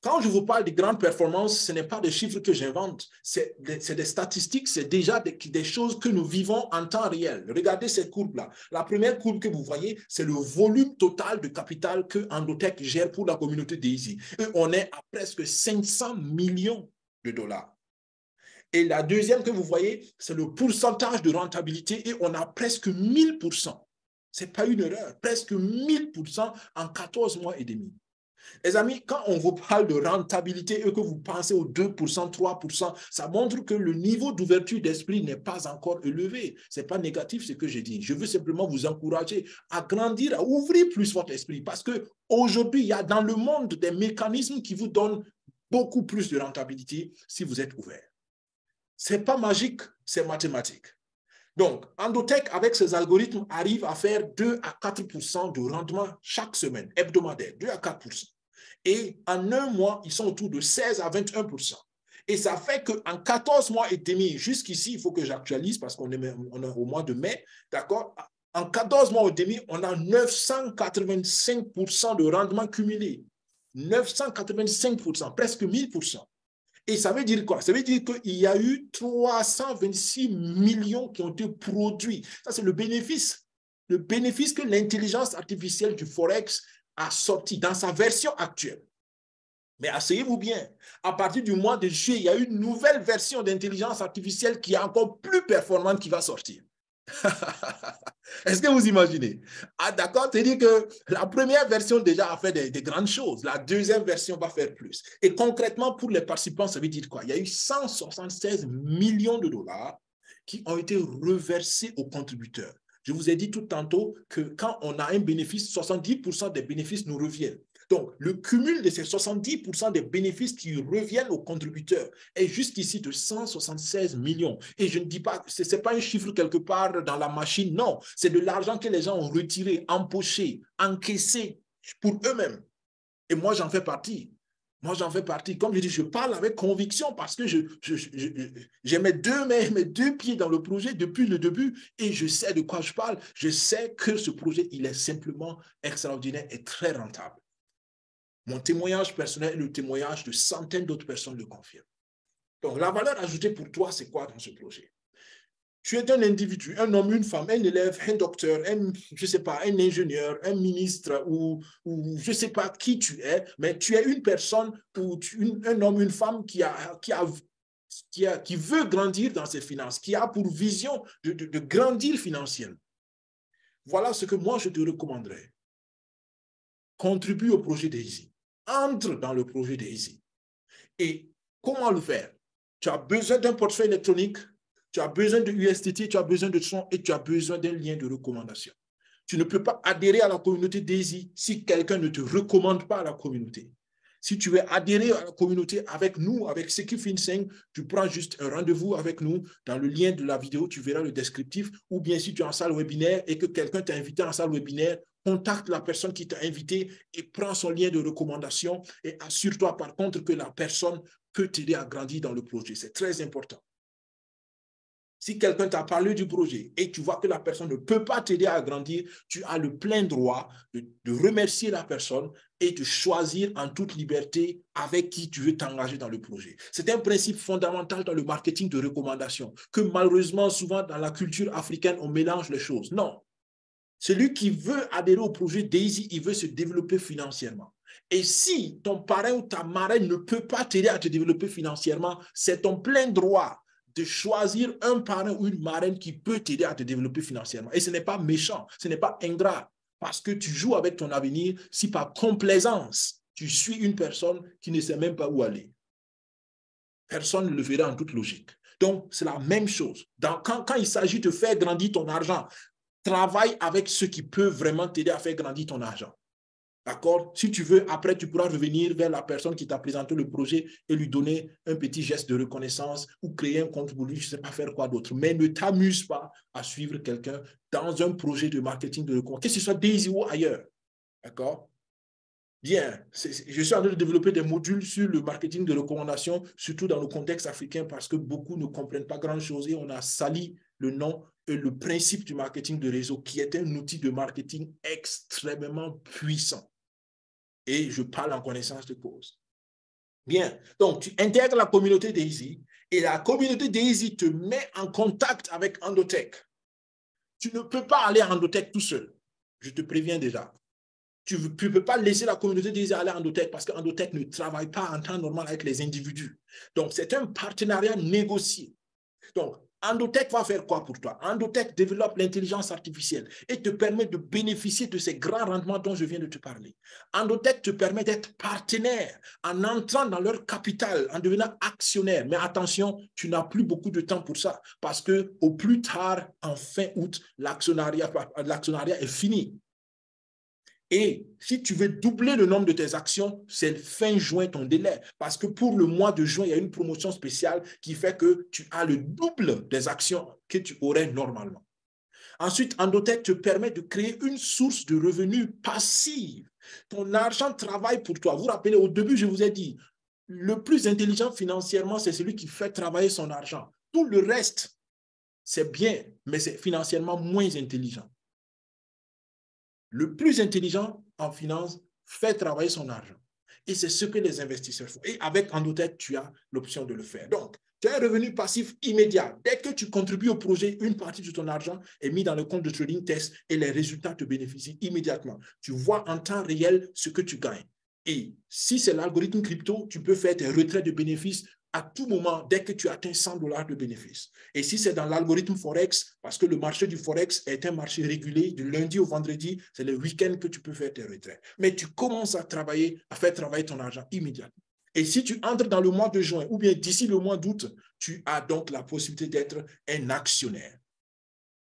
Quand je vous parle de grandes performances, ce n'est pas des chiffres que j'invente, c'est des statistiques, c'est déjà des choses que nous vivons en temps réel. Regardez cette courbe-là. La première courbe que vous voyez, c'est le volume total de capital que Endotech gère pour la communauté Daisy. Et on est à presque 500 millions de dollars. Et la deuxième que vous voyez, c'est le pourcentage de rentabilité et on a presque 1000%. Ce n'est pas une erreur, presque 1000% en 14 mois et demi. Les amis, quand on vous parle de rentabilité et que vous pensez aux 2%, 3%, ça montre que le niveau d'ouverture d'esprit n'est pas encore élevé. Ce n'est pas négatif ce que j'ai dit. Je veux simplement vous encourager à grandir, à ouvrir plus votre esprit parce qu'aujourd'hui, il y a dans le monde des mécanismes qui vous donnent beaucoup plus de rentabilité si vous êtes ouvert. Ce n'est pas magique, c'est mathématique. Donc, Endotech, avec ses algorithmes, arrive à faire 2 à 4% de rendement chaque semaine, hebdomadaire, 2 à 4%. Et en un mois, ils sont autour de 16 à 21%. Et ça fait qu'en 14 mois et demi, jusqu'ici, il faut que j'actualise parce qu'on est au mois de mai, d'accord? En 14 mois et demi, on a 985% de rendement cumulé. 985%, presque 1000%. Et ça veut dire quoi? Ça veut dire qu'il y a eu 326 millions qui ont été produits. Ça, c'est le bénéfice que l'intelligence artificielle du Forex a sorti dans sa version actuelle. Mais asseyez-vous bien, à partir du mois de juillet, il y a une nouvelle version d'intelligence artificielle qui est encore plus performante qui va sortir. Est-ce que vous imaginez? Ah, d'accord, c'est-à-dire que la première version déjà a fait des grandes choses. La deuxième version va faire plus. Et concrètement, pour les participants, ça veut dire quoi? Il y a eu 176 millions de dollars qui ont été reversés aux contributeurs. Je vous ai dit tout tantôt que quand on a un bénéfice, 70% des bénéfices nous reviennent. Donc, le cumul de ces 70% des bénéfices qui reviennent aux contributeurs est jusqu'ici de 176 millions. Et je ne dis pas, ce n'est pas un chiffre quelque part dans la machine, non. C'est de l'argent que les gens ont retiré, empoché, encaissé pour eux-mêmes. Et moi, j'en fais partie. Moi, j'en fais partie. Comme je dis, je parle avec conviction parce que j'ai mes deux pieds dans le projet depuis le début et je sais de quoi je parle. Je sais que ce projet, il est simplement extraordinaire et très rentable. Mon témoignage personnel et le témoignage de centaines d'autres personnes le confirment. Donc, la valeur ajoutée pour toi, c'est quoi dans ce projet? Tu es un individu, un homme, une femme, un élève, un docteur, je ne sais pas, un ingénieur, un ministre ou je ne sais pas qui tu es, mais tu es une personne ou un homme, une femme qui veut grandir dans ses finances, qui a pour vision de grandir financièrement. Voilà ce que moi, je te recommanderais. Contribue au projet Daisy. Entre dans le projet Daisy. Et comment le faire? Tu as besoin d'un portefeuille électronique, tu as besoin de USDT, tu as besoin de son et tu as besoin d'un lien de recommandation. Tu ne peux pas adhérer à la communauté Daisy si quelqu'un ne te recommande pas à la communauté. Si tu veux adhérer à la communauté avec nous, avec Seku FinCEN, tu prends juste un rendez-vous avec nous. Dans le lien de la vidéo, tu verras le descriptif. Ou bien si tu es en salle webinaire et que quelqu'un t'a invité en salle webinaire, contacte la personne qui t'a invité et prends son lien de recommandation et assure-toi par contre que la personne peut t'aider à grandir dans le projet. C'est très important. Si quelqu'un t'a parlé du projet et tu vois que la personne ne peut pas t'aider à grandir, tu as le plein droit de remercier la personne et de choisir en toute liberté avec qui tu veux t'engager dans le projet. C'est un principe fondamental dans le marketing de recommandation que malheureusement, souvent dans la culture africaine, on mélange les choses. Non. Celui qui veut adhérer au projet Daisy, il veut se développer financièrement. Et si ton parrain ou ta marraine ne peut pas t'aider à te développer financièrement, c'est ton plein droit de choisir un parrain ou une marraine qui peut t'aider à te développer financièrement. Et ce n'est pas méchant, ce n'est pas ingrat, parce que tu joues avec ton avenir si par complaisance, tu suis une personne qui ne sait même pas où aller. Personne ne le fera en toute logique. Donc, c'est la même chose. Quand il s'agit de faire grandir ton argent, travaille avec ceux qui peuvent vraiment t'aider à faire grandir ton argent. D'accord? Si tu veux, après, tu pourras revenir vers la personne qui t'a présenté le projet et lui donner un petit geste de reconnaissance ou créer un compte pour lui, je ne sais pas faire quoi d'autre. Mais ne t'amuse pas à suivre quelqu'un dans un projet de marketing de recommandation, que ce soit Daisy ou ailleurs. D'accord? Bien, je suis en train de développer des modules sur le marketing de recommandation, surtout dans le contexte africain, parce que beaucoup ne comprennent pas grand-chose et on a sali le nom et le principe du marketing de réseau, qui est un outil de marketing extrêmement puissant. Et je parle en connaissance de cause. Bien. Donc, tu intègres la communauté Daisy et la communauté Daisy te met en contact avec Endotech. Tu ne peux pas aller à Endotech tout seul. Je te préviens déjà. Tu ne peux pas laisser la communauté Daisy aller à Endotech parce qu'Endotech ne travaille pas en temps normal avec les individus. Donc, c'est un partenariat négocié. Donc, Endotech va faire quoi pour toi? Endotech développe l'intelligence artificielle et te permet de bénéficier de ces grands rendements dont je viens de te parler. Endotech te permet d'être partenaire en entrant dans leur capital, en devenant actionnaire. Mais attention, tu n'as plus beaucoup de temps pour ça parce qu'au plus tard, en fin août, l'actionnariat est fini. Et si tu veux doubler le nombre de tes actions, c'est fin juin ton délai. Parce que pour le mois de juin, il y a une promotion spéciale qui fait que tu as le double des actions que tu aurais normalement. Ensuite, Endotech te permet de créer une source de revenus passive. Ton argent travaille pour toi. Vous vous rappelez, au début, je vous ai dit, le plus intelligent financièrement, c'est celui qui fait travailler son argent. Tout le reste, c'est bien, mais c'est financièrement moins intelligent. Le plus intelligent en finance fait travailler son argent. Et c'est ce que les investisseurs font. Et avec Endotech, tu as l'option de le faire. Donc, tu as un revenu passif immédiat. Dès que tu contribues au projet, une partie de ton argent est mise dans le compte de trading test et les résultats te bénéficient immédiatement. Tu vois en temps réel ce que tu gagnes. Et si c'est l'algorithme crypto, tu peux faire tes retraits de bénéfices à tout moment dès que tu atteins 100 $ de bénéfices. Et si c'est dans l'algorithme Forex, parce que le marché du Forex est un marché régulé, du lundi au vendredi, c'est le week-end que tu peux faire tes retraits. Mais tu commences à faire travailler ton argent immédiatement. Et si tu entres dans le mois de juin ou bien d'ici le mois d'août, tu as donc la possibilité d'être un actionnaire.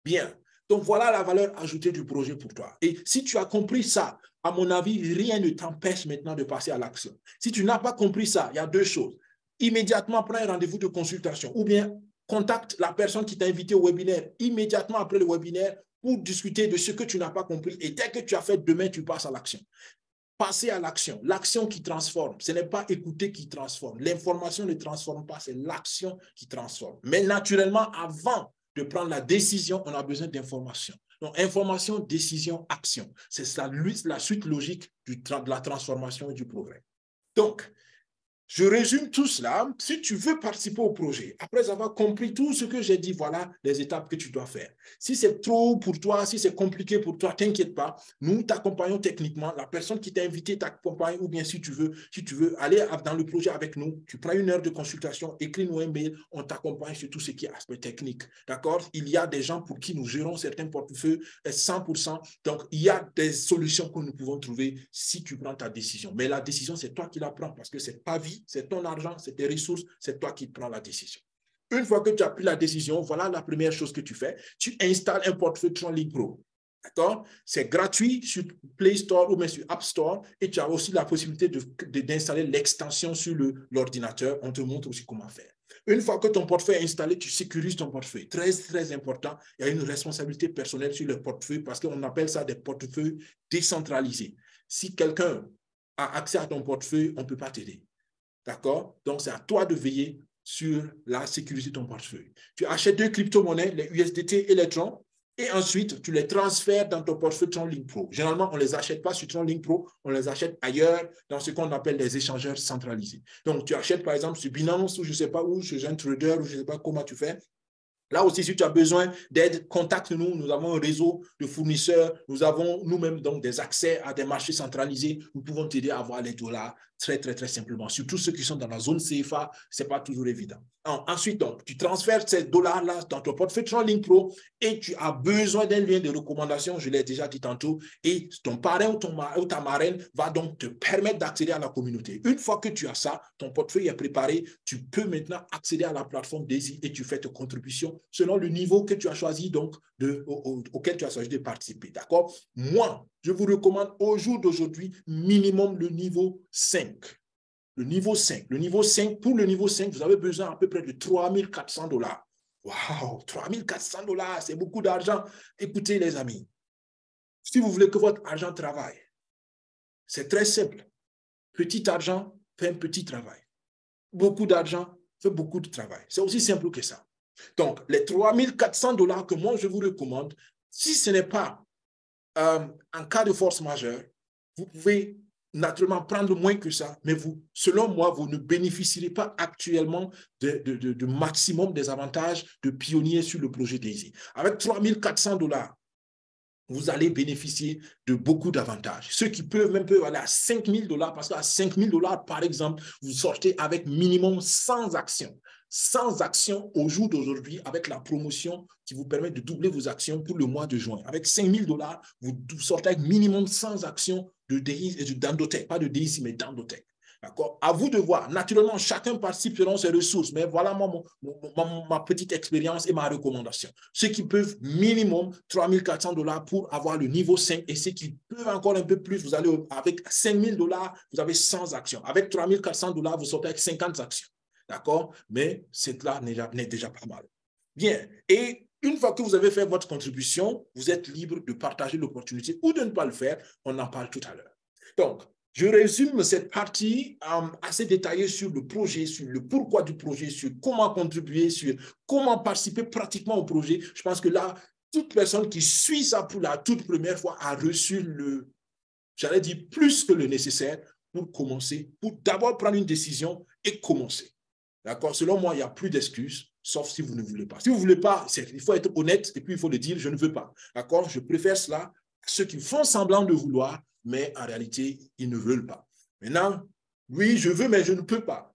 Bien. Donc, voilà la valeur ajoutée du projet pour toi. Et si tu as compris ça, à mon avis, rien ne t'empêche maintenant de passer à l'action. Si tu n'as pas compris ça, il y a deux choses. Immédiatement, prends un rendez-vous de consultation ou bien contacte la personne qui t'a invité au webinaire immédiatement après le webinaire pour discuter de ce que tu n'as pas compris. Et dès que tu as fait, demain, tu passes à l'action. Passer à l'action, l'action qui transforme. Ce n'est pas écouter qui transforme. L'information ne transforme pas, c'est l'action qui transforme. Mais naturellement, avant de prendre la décision, on a besoin d'information. Donc, information, décision, action. C'est la suite logique de la transformation et du progrès. Donc, je résume tout cela. Si tu veux participer au projet, après avoir compris tout ce que j'ai dit, voilà les étapes que tu dois faire. Si c'est trop pour toi, si c'est compliqué pour toi, t'inquiète pas. Nous t'accompagnons techniquement. La personne qui t'a invité t'accompagne ou bien si tu veux aller dans le projet avec nous, tu prends une heure de consultation, écris-nous un mail, on t'accompagne sur tout ce qui est aspect technique. D'accord? Il y a des gens pour qui nous gérons certains portefeuilles 100%. Donc, il y a des solutions que nous pouvons trouver si tu prends ta décision. Mais la décision, c'est toi qui la prends parce que c'est ta vie, c'est ton argent, c'est tes ressources, c'est toi qui prends la décision. Une fois que tu as pris la décision, voilà la première chose que tu fais. Tu installes un portefeuille TronLink Pro. D'accord? C'est gratuit sur Play Store ou même sur App Store et tu as aussi la possibilité d'installer l'extension sur l'ordinateur. On te montre aussi comment faire. Une fois que ton portefeuille est installé, tu sécurises ton portefeuille. Très, très important. Il y a une responsabilité personnelle sur le portefeuille parce qu'on appelle ça des portefeuilles décentralisés. Si quelqu'un a accès à ton portefeuille, on ne peut pas t'aider. D'accord? Donc, c'est à toi de veiller sur la sécurité de ton portefeuille. Tu achètes deux crypto-monnaies, les USDT et les Tron, et ensuite, tu les transfères dans ton portefeuille TronLink Pro. Généralement, on ne les achète pas sur TronLink Pro, on les achète ailleurs dans ce qu'on appelle des échangeurs centralisés. Donc, tu achètes par exemple sur Binance ou je ne sais pas où, chez un trader ou je ne sais pas comment tu fais. Là aussi, si tu as besoin d'aide, contacte-nous. Nous avons un réseau de fournisseurs. Nous avons nous-mêmes donc des accès à des marchés centralisés. Nous pouvons t'aider à avoir les dollars très, très, très simplement. Surtout ceux qui sont dans la zone CFA, ce n'est pas toujours évident. Ensuite, donc, tu transfères ces dollars-là dans ton portefeuille TronLink Pro et tu as besoin d'un lien de recommandation, je l'ai déjà dit tantôt, et ton parrain ou ta marraine va donc te permettre d'accéder à la communauté. Une fois que tu as ça, ton portefeuille est préparé, tu peux maintenant accéder à la plateforme Daisy et tu fais tes contributions selon le niveau que tu as choisi, donc, auquel tu as choisi de participer. D'accord? Moi, je vous recommande au jour d'aujourd'hui, minimum le niveau 5. Le niveau 5. Le niveau 5, pour le niveau 5, vous avez besoin à peu près de 3 400 $. Waouh, 3 400 $, c'est beaucoup d'argent. Écoutez, les amis, si vous voulez que votre argent travaille, c'est très simple. Petit argent fait un petit travail. Beaucoup d'argent fait beaucoup de travail. C'est aussi simple que ça. Donc, les 3 400 $ que moi, je vous recommande, si ce n'est pas en cas de force majeure, vous pouvez naturellement prendre moins que ça, mais vous, selon moi, vous ne bénéficierez pas actuellement de maximum des avantages de pionnier sur le projet DAISY. Avec 3 400 $, vous allez bénéficier de beaucoup d'avantages. Ceux qui peuvent aller à 5 000 $, parce qu'à 5 000 $, par exemple, vous sortez avec minimum 100 actions. 100 actions au jour d'aujourd'hui avec la promotion qui vous permet de doubler vos actions pour le mois de juin. Avec 5 000 $, vous sortez avec minimum 100 actions de DAISY et d'Endotech, pas de DAISY, mais d'Endotech. D'accord? À vous de voir. Naturellement, chacun participe selon ses ressources, mais voilà ma petite expérience et ma recommandation. Ceux qui peuvent minimum 3 400 $ pour avoir le niveau 5 et ceux qui peuvent encore un peu plus, vous allez avec 5 000 $, vous avez 100 actions. Avec 3 400 $, vous sortez avec 50 actions. D'accord? Mais cela n'est déjà pas mal. Bien. Et une fois que vous avez fait votre contribution, vous êtes libre de partager l'opportunité ou de ne pas le faire. On en parle tout à l'heure. Donc, je résume cette partie assez détaillée sur le projet, sur le pourquoi du projet, sur comment contribuer, sur comment participer pratiquement au projet. Je pense que là, toute personne qui suit ça pour la toute première fois a reçu j'allais dire, plus que le nécessaire pour commencer, pour d'abord prendre une décision et commencer. D'accord? Selon moi, il n'y a plus d'excuses, sauf si vous ne voulez pas. Si vous ne voulez pas, il faut être honnête et puis il faut le dire, je ne veux pas. D'accord? Je préfère cela à ceux qui font semblant de vouloir, mais en réalité, ils ne veulent pas. Maintenant, oui, je veux, mais je ne peux pas.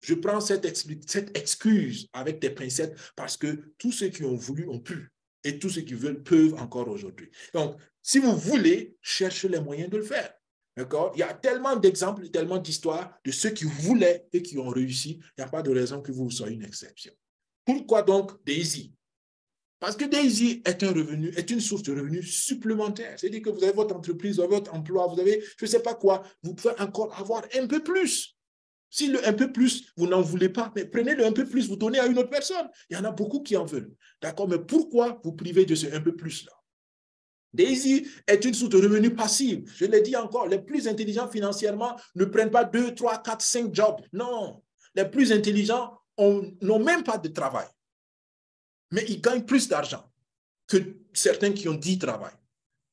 Je prends cette excuse avec des pincettes parce que tous ceux qui ont voulu ont pu et tous ceux qui veulent peuvent encore aujourd'hui. Donc, si vous voulez, cherchez les moyens de le faire. D'accord? Il y a tellement d'exemples, tellement d'histoires de ceux qui voulaient et qui ont réussi. Il n'y a pas de raison que vous soyez une exception. Pourquoi donc DAISY? Parce que DAISY est un revenu, est une source de revenus supplémentaire. C'est-à-dire que vous avez votre entreprise, vous avez votre emploi, vous avez je ne sais pas quoi, vous pouvez encore avoir un peu plus. Si le un peu plus, vous n'en voulez pas, mais prenez le un peu plus, vous donnez à une autre personne. Il y en a beaucoup qui en veulent. D'accord? Mais pourquoi vous privez de ce un peu plus-là? DAISY est une source de revenus passive. Je l'ai dit encore, les plus intelligents financièrement ne prennent pas 2, 3, 4, 5 jobs. Non. Les plus intelligents n'ont même pas de travail. Mais ils gagnent plus d'argent que certains qui ont 10 travails.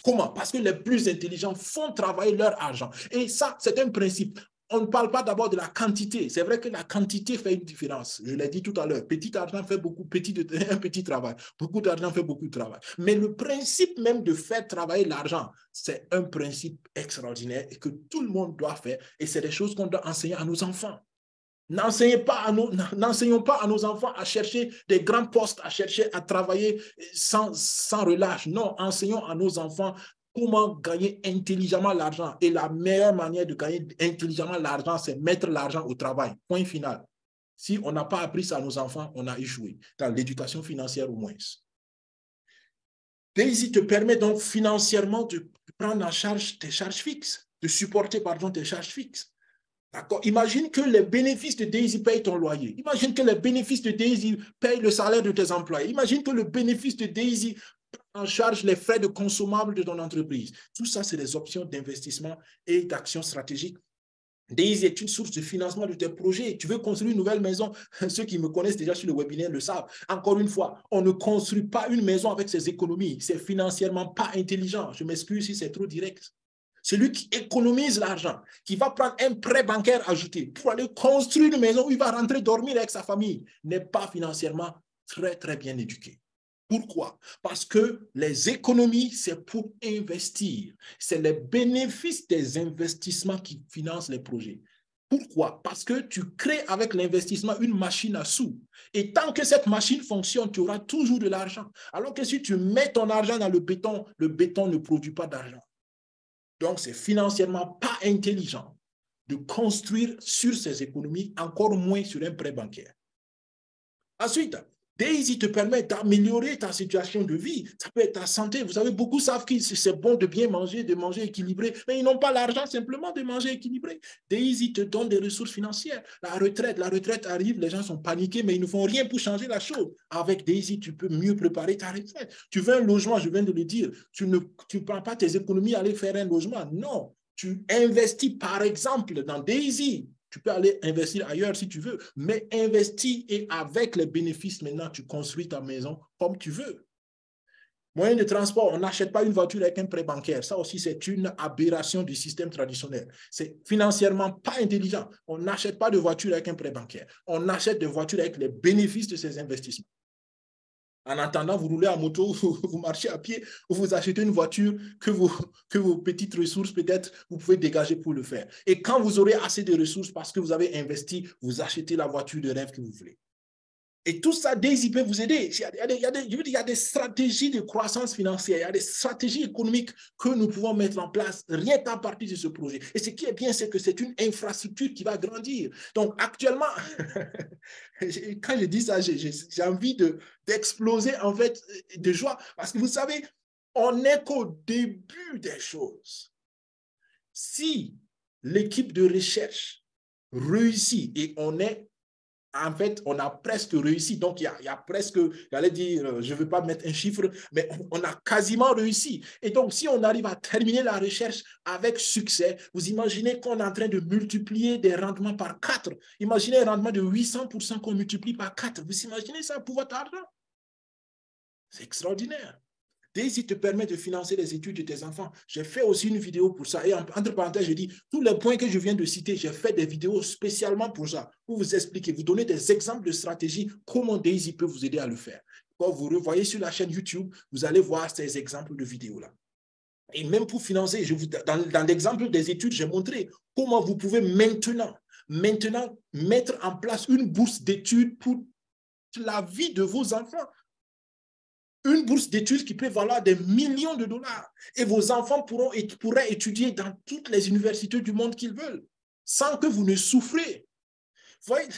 Comment? Parce que les plus intelligents font travailler leur argent. Et ça, c'est un principe. On ne parle pas d'abord de la quantité. C'est vrai que la quantité fait une différence. Je l'ai dit tout à l'heure. Petit argent fait beaucoup, un petit travail. Beaucoup d'argent fait beaucoup de travail. Mais le principe même de faire travailler l'argent, c'est un principe extraordinaire et que tout le monde doit faire. Et c'est des choses qu'on doit enseigner à nos enfants. N'enseignons pas à nos enfants à chercher des grands postes, à chercher à travailler sans relâche. Non, enseignons à nos enfants comment gagner intelligemment l'argent. Et la meilleure manière de gagner intelligemment l'argent, c'est mettre l'argent au travail. Point final. Si on n'a pas appris ça à nos enfants, on a échoué dans l'éducation financière au moins. DAISY te permet donc financièrement de prendre en charge tes charges fixes, de supporter, tes charges fixes. D'accord? Imagine que les bénéfices de DAISY payent ton loyer. Imagine que les bénéfices de DAISY payent le salaire de tes employés. Imagine que le bénéfice de DAISY prend en charge les frais de consommables de ton entreprise. Tout ça, c'est des options d'investissement et d'action stratégique. DAISY est une source de financement de tes projets. Tu veux construire une nouvelle maison. Ceux qui me connaissent déjà sur le webinaire le savent. Encore une fois, on ne construit pas une maison avec ses économies. C'est financièrement pas intelligent. Je m'excuse si c'est trop direct. Celui qui économise l'argent, qui va prendre un prêt bancaire ajouté pour aller construire une maison où il va rentrer dormir avec sa famille, n'est pas financièrement très, très bien éduqué. Pourquoi? Parce que les économies, c'est pour investir. C'est les bénéfices des investissements qui financent les projets. Pourquoi? Parce que tu crées avec l'investissement une machine à sous. Et tant que cette machine fonctionne, tu auras toujours de l'argent. Alors que si tu mets ton argent dans le béton ne produit pas d'argent. Donc, c'est financièrement pas intelligent de construire sur ces économies, encore moins sur un prêt bancaire. Ensuite, DAISY te permet d'améliorer ta situation de vie. Ça peut être ta santé. Vous savez, beaucoup savent que c'est bon de bien manger, de manger équilibré, mais ils n'ont pas l'argent simplement de manger équilibré. DAISY te donne des ressources financières. La retraite arrive, les gens sont paniqués, mais ils ne font rien pour changer la chose. Avec DAISY, tu peux mieux préparer ta retraite. Tu veux un logement, je viens de le dire. Tu ne prends pas tes économies à aller faire un logement. Non, tu investis par exemple dans DAISY. Tu peux aller investir ailleurs si tu veux, mais investis et avec les bénéfices, maintenant, tu construis ta maison comme tu veux. Moyen de transport, on n'achète pas une voiture avec un prêt bancaire. Ça aussi, c'est une aberration du système traditionnel. C'est financièrement pas intelligent. On n'achète pas de voiture avec un prêt bancaire. On achète des voitures avec les bénéfices de ces investissements. En attendant, vous roulez en moto, vous marchez à pied, ou vous achetez une voiture que vos petites ressources, peut-être, vous pouvez dégager pour le faire. Et quand vous aurez assez de ressources parce que vous avez investi, vous achetez la voiture de rêve que vous voulez. Et tout ça, Daisy peut vous aider. Il y a des stratégies de croissance financière, il y a des stratégies économiques que nous pouvons mettre en place rien qu'à partir de ce projet. Et ce qui est bien, c'est que c'est une infrastructure qui va grandir. Donc, actuellement, quand je dis ça, j'ai envie d'exploser, en fait, de joie. Parce que vous savez, on n'est qu'au début des choses. Si l'équipe de recherche réussit et en fait, on a presque réussi. Donc, il y a presque, j'allais dire, je ne veux pas mettre un chiffre, mais on a quasiment réussi. Et donc, si on arrive à terminer la recherche avec succès, vous imaginez qu'on est en train de multiplier des rendements par 4. Imaginez un rendement de 800% qu'on multiplie par 4. Vous imaginez ça pour votre argent? C'est extraordinaire. Daisy te permet de financer les études de tes enfants. J'ai fait aussi une vidéo pour ça. Et entre parenthèses, je dis, tous les points que je viens de citer, j'ai fait des vidéos spécialement pour ça, pour vous expliquer, vous donner des exemples de stratégies, comment Daisy peut vous aider à le faire. Quand vous revoyez sur la chaîne YouTube, vous allez voir ces exemples de vidéos-là. Et même pour financer, dans l'exemple des études, j'ai montré comment vous pouvez maintenant mettre en place une bourse d'études pour la vie de vos enfants. Une bourse d'études qui peut valoir des millions de dollars. Et vos enfants pourraient étudier dans toutes les universités du monde qu'ils veulent, sans que vous ne souffrez. Vous voyez,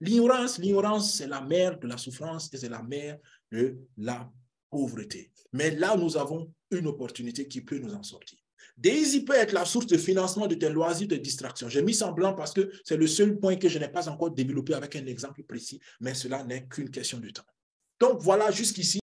l'ignorance, c'est la mère de la souffrance et c'est la mère de la pauvreté. Mais là, nous avons une opportunité qui peut nous en sortir. Daisy peut être la source de financement de tes loisirs de distraction. J'ai mis ça en blanc parce que c'est le seul point que je n'ai pas encore développé avec un exemple précis, mais cela n'est qu'une question de temps. Donc, voilà jusqu'ici.